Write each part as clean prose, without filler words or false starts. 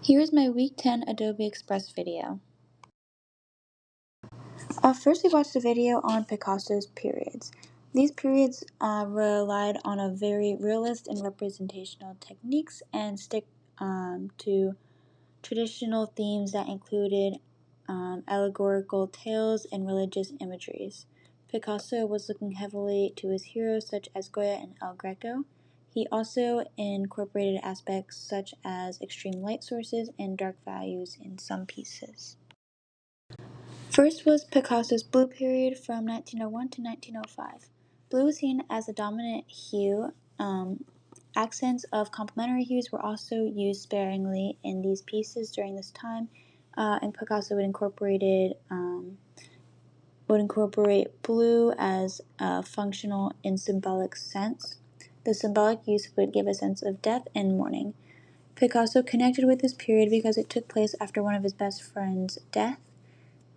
Here is my Week 10 Adobe Express video. First, we watched a video on Picasso's periods. These periods relied on a very realist and representational techniques and stick to traditional themes that included allegorical tales and religious imageries. Picasso was looking heavily to his heroes such as Goya and El Greco. He also incorporated aspects such as extreme light sources and dark values in some pieces. First was Picasso's blue period from 1901 to 1905. Blue was seen as a dominant hue. Accents of complementary hues were also used sparingly in these pieces during this time, and Picasso would incorporate blue as a functional and symbolic sense. The symbolic use would give a sense of death and mourning. Picasso connected with this period because it took place after one of his best friend's death.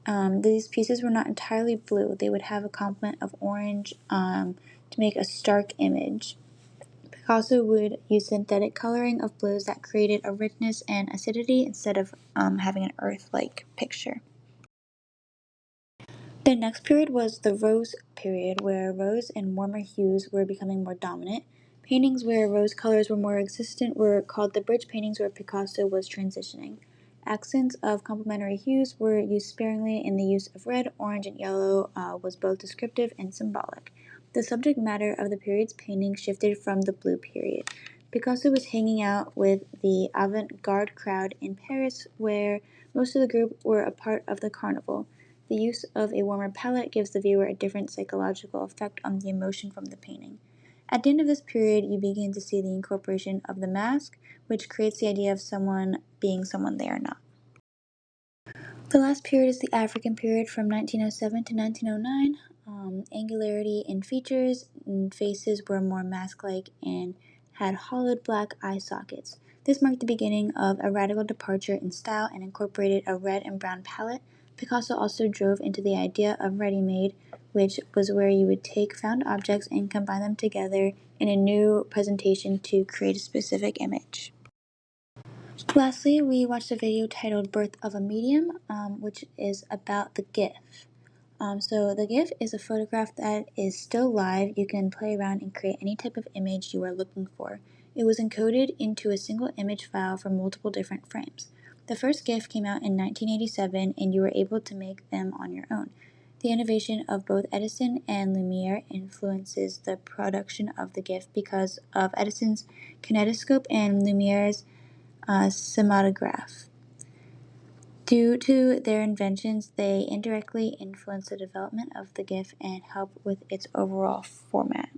These pieces were not entirely blue. They would have a complement of orange to make a stark image. Picasso would use synthetic coloring of blues that created a richness and acidity instead of having an earth-like picture. The next period was the rose period, where rose and warmer hues were becoming more dominant. Paintings where rose colors were more existent were called the bridge paintings, where Picasso was transitioning. Accents of complementary hues were used sparingly, and the use of red, orange, and yellow was both descriptive and symbolic. The subject matter of the period's painting shifted from the blue period. Picasso was hanging out with the avant-garde crowd in Paris, where most of the group were a part of the carnival. The use of a warmer palette gives the viewer a different psychological effect on the emotion from the painting. At the end of this period, you begin to see the incorporation of the mask, which creates the idea of someone being someone they are not. The last period is the African period from 1907 to 1909. Angularity in features and faces were more mask-like and had hollowed black eye sockets. This marked the beginning of a radical departure in style and incorporated a red and brown palette. Picasso also drove into the idea of ready-made, which was where you would take found objects and combine them together in a new presentation to create a specific image. Lastly, we watched a video titled Birth of a Medium, which is about the GIF. So the GIF is a photograph that is still live. You can play around and create any type of image you are looking for. It was encoded into a single image file from multiple different frames. The first GIF came out in 1987, and you were able to make them on your own. The innovation of both Edison and Lumiere influences the production of the GIF because of Edison's kinetoscope and Lumiere's cinematograph. Due to their inventions, they indirectly influence the development of the GIF and help with its overall format.